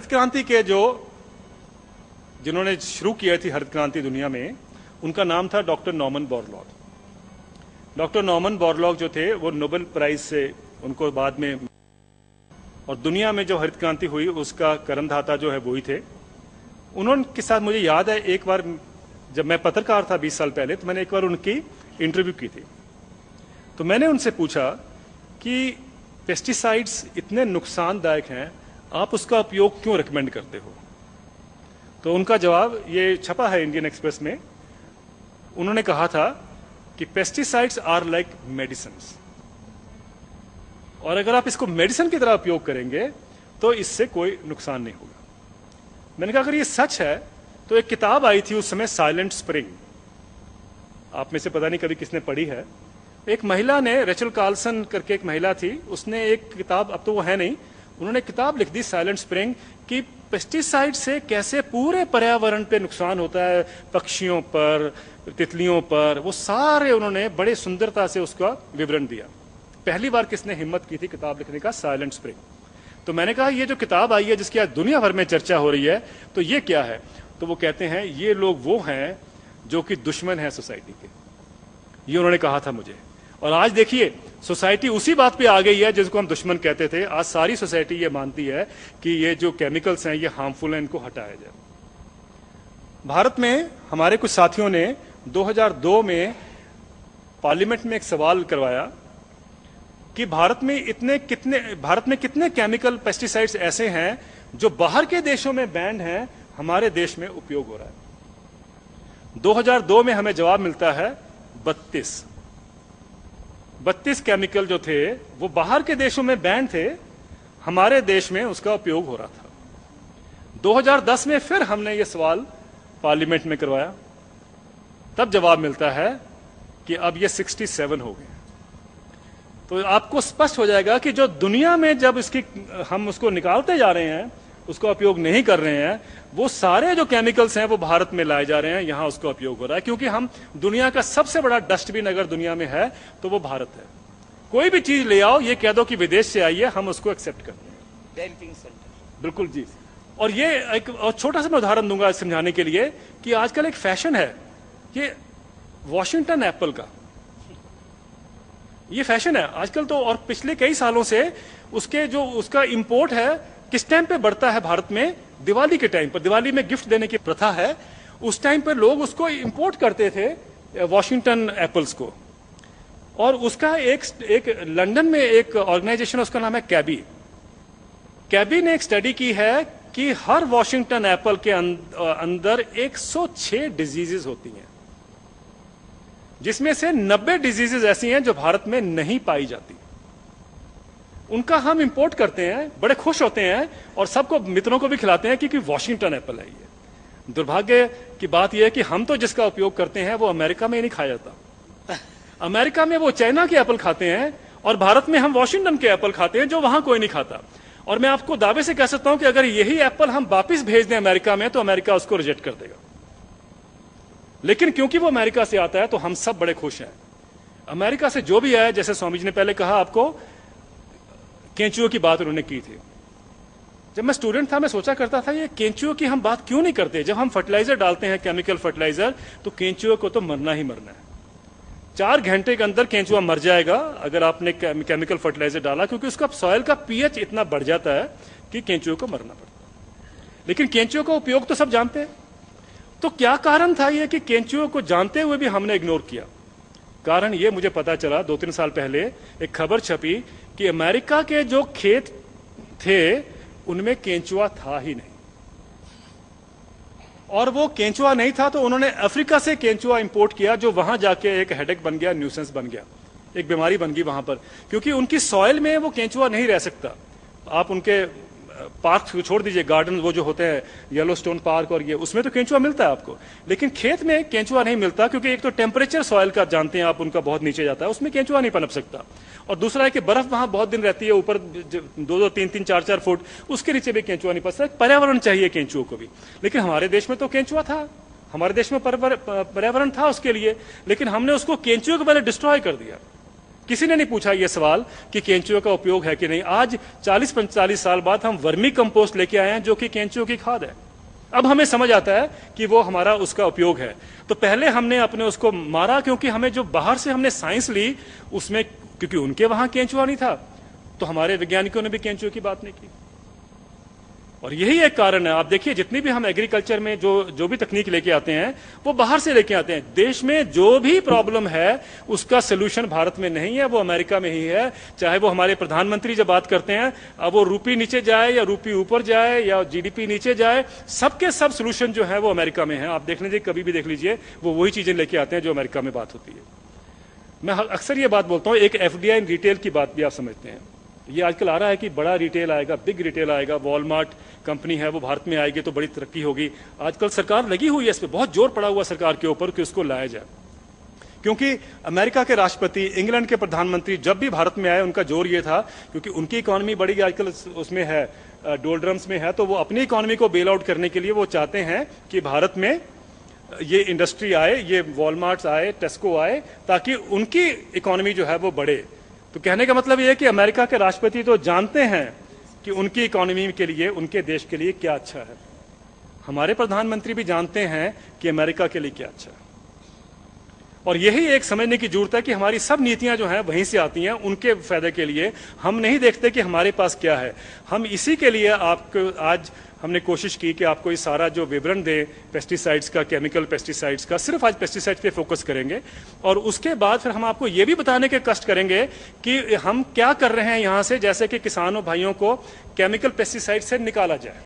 हरित क्रांति के जिन्होंने शुरू किया थी हरित क्रांति दुनिया में, उनका नाम था doctor Norman Borlaug. Doctor Norman Borlaug जो थे वो नोबेल प्राइज से उनको बाद में, और दुनिया में जो हरित क्रांति हुई उसका कर्णधाता जो है वही थे। उन्होंने साथ मुझे याद है एक बार जब मैं पत्रकार था 20 साल पहले, तो मैंने एक बार उनकी इंटरव्यू की थी। तो मैंने उनसे पूछा कि पेस्टिसाइड्स इतने नुकसानदायक हैं, आप उसका उपयोग क्यों रिकमेंड करते हो? तो उनका जवाब ये छपा है इंडियन एक्सप्रेस में। उन्होंने कहा था कि पेस्टिसाइड्स आर लाइक मेडिसिन्स, और अगर आप इसको मेडिसिन की तरह उपयोग करेंगे तो इससे कोई नुकसान नहीं होगा। मैंने कहा अगर ये सच है तो एक किताब आई थी उस समय, साइलेंट स्प्रिंग, आप में से पता नहीं कभी किसने पढ़ी है। एक महिला ने, रेचल कार्लसन करके एक महिला थी, उसने एक किताब, अब तो वो है नहीं, उन्होंने किताब लिख दी साइलेंट स्प्रिंग कि पेस्टिसाइड से कैसे पूरे पर्यावरण पे नुकसान होता है, पक्षियों पर, तितलियों पर, वो सारे उन्होंने बड़े सुंदरता से उसका विवरण दिया। पहली बार किसने हिम्मत की थी किताब लिखने का? Silent spring. तो मैंने कहा ये जो किताब आई है जिसकी आज दुनिया भर में चर्चा हो रही है, तो ये क्या है? तो वो कहते हैं ये लोग वो हैं जो कि दुश्मन है सोसाइटी के, ये उन्होंने कहा था मुझे। और आज देखिए सोसाइटी उसी बात पे आ गई है जिसको हम दुश्मन कहते थे। आज सारी सोसाइटी ये मानती है कि ये जो केमिकल्स हैं ये हार्मफुल हैं, इनको हटाया जाए। भारत में हमारे कुछ साथियों ने 2002 में पार्लियामेंट में एक सवाल करवाया कि भारत में कितने केमिकल पेस्टिसाइड्स ऐसे हैं जो बाहर के देशों में बैंड हैं, हमारे देश में उपयोग हो रहा है। 2002 में हमें जवाब मिलता है 32 केमिकल जो थे वो बाहर के देशों में बैन थे, हमारे देश में उसका उपयोग हो रहा था। 2010 में फिर हमने ये सवाल पार्लियामेंट में करवाया, तब जवाब मिलता है कि अब ये 67 हो गए। तो आपको स्पष्ट हो जाएगा कि जो दुनिया में जब हम उसको निकालते जा रहे हैं, उसका उपयोग नहीं कर रहे हैं, वो सारे जो केमिकल्स हैं वो भारत में लाए जा रहे हैं, यहां उसका उपयोग हो रहा है। क्योंकि हम दुनिया का सबसे बड़ा डस्टबिन अगर दुनिया में है तो वो भारत है। कोई भी चीज ले आओ, ये कह दो कि विदेश से आई है, हम उसको एक्सेप्ट करते हैं। बिल्कुल जी। और ये एक और छोटा सा मैं उदाहरण दूंगा समझाने के लिए कि आजकल एक फैशन है ये वॉशिंगटन एप्पल का, ये फैशन है आजकल तो, और पिछले कई सालों से उसका इंपोर्ट है। किस टाइम पे बढ़ता है भारत में? दिवाली के टाइम पर, दिवाली में गिफ्ट देने की प्रथा है, उस टाइम पर लोग उसको इंपोर्ट करते थे वॉशिंगटन एप्पल्स को। और उसका एक लंदन में एक ऑर्गेनाइजेशन, उसका नाम है कैबी। कैबी ने एक स्टडी की है कि हर वॉशिंगटन एप्पल के अंदर 106 डिजीजेस होती हैं, जिसमें से 90 डिजीजेस ऐसी हैं जो भारत में नहीं पाई जाती। उनका हम इंपोर्ट करते हैं, बड़े खुश होते हैं और सबको, मित्रों को भी खिलाते हैं क्योंकि वॉशिंगटन एप्पल है ये। दुर्भाग्य की बात यह है कि हम तो जिसका उपयोग करते हैं वो अमेरिका में नहीं खाया जाता। अमेरिका में वो चाइना के एप्पल खाते हैं और भारत में हम वॉशिंगटन के एप्पल खाते हैं जो वहां कोई नहीं खाता। और मैं आपको दावे से कह सकता हूं कि अगर यही एप्पल हम वापिस भेज दें अमेरिका में तो अमेरिका उसको रिजेक्ट कर देगा। लेकिन क्योंकि वो अमेरिका से आता है तो हम सब बड़े खुश हैं। अमेरिका से जो भी आया, जैसे स्वामी जी ने पहले कहा आपको, केंचुओं की बात उन्होंने की थी। जब मैं स्टूडेंट था मैं सोचा करता था ये केंचुओं की हम बात क्यों नहीं करते। जब हम फर्टिलाइजर डालते हैं, केमिकल फर्टिलाइजर, तो केंचुओं को तो मरना ही मरना है। 4 घंटे के अंदर केंचुआ मर जाएगा अगर आपने केमिकल फर्टिलाइजर डाला, क्योंकि उसका सॉइल का पीएच इतना बढ़ जाता है कि केंचुओं को मरना पड़ता है। लेकिन केंचुओं का उपयोग तो सब जानते हैं। तो क्या कारण था ये कि केंचुओं को जानते हुए भी हमने इग्नोर किया? कारण ये मुझे पता चला 2-3 साल पहले एक खबर छपी कि अमेरिका के जो खेत थे उनमें केंचुआ था ही नहीं। और वो केंचुआ नहीं था तो उन्होंने अफ्रीका से केंचुआ इंपोर्ट किया, जो वहां जाके एक हेडेक बन गया, न्यूसेंस बन गया, एक बीमारी बन गई वहां पर। क्योंकि उनकी सॉइल में वो केंचुआ नहीं रह सकता। आप उनके पार्क छोड़ दीजिए, गार्डन वो जो होते हैं येलोस्टोन पार्क और ये, उसमें तो केंचुआ मिलता है आपको, लेकिन खेत में केंचुआ नहीं मिलता। क्योंकि एक तो टेम्परेचर सॉइल का जानते हैं आप, उनका बहुत नीचे जाता है, उसमें केंचुआ नहीं पनप सकता। और दूसरा है कि बर्फ वहां बहुत दिन रहती है, ऊपर 2-2, 3-3, 4-4 फुट, उसके नीचे भी केंचुआ नहीं पन सकता। पर्यावरण चाहिए केंचुओं को भी। लेकिन हमारे देश में तो केंचुआ था, हमारे देश में पर्यावरण था उसके लिए, लेकिन हमने उसको केंचुओं को पहले डिस्ट्रॉय कर दिया। किसी ने नहीं पूछा ये सवाल कि केंचुए का उपयोग है कि नहीं। आज 40-45 साल बाद हम वर्मी कंपोस्ट लेके आए हैं जो कि केंचुए की खाद है। अब हमें समझ आता है कि वो हमारा उसका उपयोग है। तो पहले हमने अपने उसको मारा क्योंकि हमें जो बाहर से हमने साइंस ली उसमें, क्योंकि उनके वहां केंचुआ नहीं था, तो हमारे वैज्ञानिकों ने भी केंचुए की बात नहीं की। और यही एक कारण है। आप देखिए जितनी भी हम एग्रीकल्चर में जो भी तकनीक लेके आते हैं वो बाहर से लेके आते हैं। देश में जो भी प्रॉब्लम है उसका सोल्यूशन भारत में नहीं है, वो अमेरिका में ही है। चाहे वो हमारे प्रधानमंत्री जब बात करते हैं, अब वो रूपी नीचे जाए या रूपी ऊपर जाए या जीडीपी नीचे जाए, सबके सब सोल्यूशन जो है वो अमेरिका में है। आप देख लीजिए, कभी भी देख लीजिए, वो वही चीजें लेके आते हैं जो अमेरिका में बात होती है। मैं अक्सर ये बात बोलता हूं, एक एफडीआई रिटेल की बात भी आप समझते हैं। ये आजकल आ रहा है कि बड़ा रिटेल आएगा, बिग रिटेल आएगा, वॉलमार्ट कंपनी है वो भारत में आएगी तो बड़ी तरक्की होगी। आजकल सरकार लगी हुई है इस पर, बहुत जोर पड़ा हुआ सरकार के ऊपर कि उसको लाया जाए, क्योंकि अमेरिका के राष्ट्रपति, इंग्लैंड के प्रधानमंत्री जब भी भारत में आए उनका जोर ये था, क्योंकि उनकी इकोनॉमी बड़ी आजकल उसमें है, डोलड्रम्स में है, तो वो अपनी इकोनॉमी को बेल आउट करने के लिए वो चाहते हैं कि भारत में ये इंडस्ट्री आए, ये वॉलमार्ट आए, टेस्को आए, ताकि उनकी इकोनॉमी जो है वो बढ़े। तो कहने का मतलब ये है कि अमेरिका के राष्ट्रपति तो जानते हैं कि उनकी इकोनॉमी के लिए, उनके देश के लिए क्या अच्छा है। हमारे प्रधानमंत्री भी जानते हैं कि अमेरिका के लिए क्या अच्छा है। और यही एक समझने की जरूरत है कि हमारी सब नीतियां जो हैं वहीं से आती हैं, उनके फायदे के लिए। हम नहीं देखते कि हमारे पास क्या है। हम इसी के लिए आपको आज हमने कोशिश की कि आपको ये सारा जो विवरण दें पेस्टिसाइड्स का, केमिकल पेस्टिसाइड्स का, सिर्फ आज पेस्टिसाइड्स पे फोकस करेंगे। और उसके बाद फिर हम आपको ये भी बताने के कष्ट करेंगे कि हम क्या कर रहे हैं यहाँ से, जैसे कि किसानों भाइयों को केमिकल पेस्टिसाइड से निकाला जाए।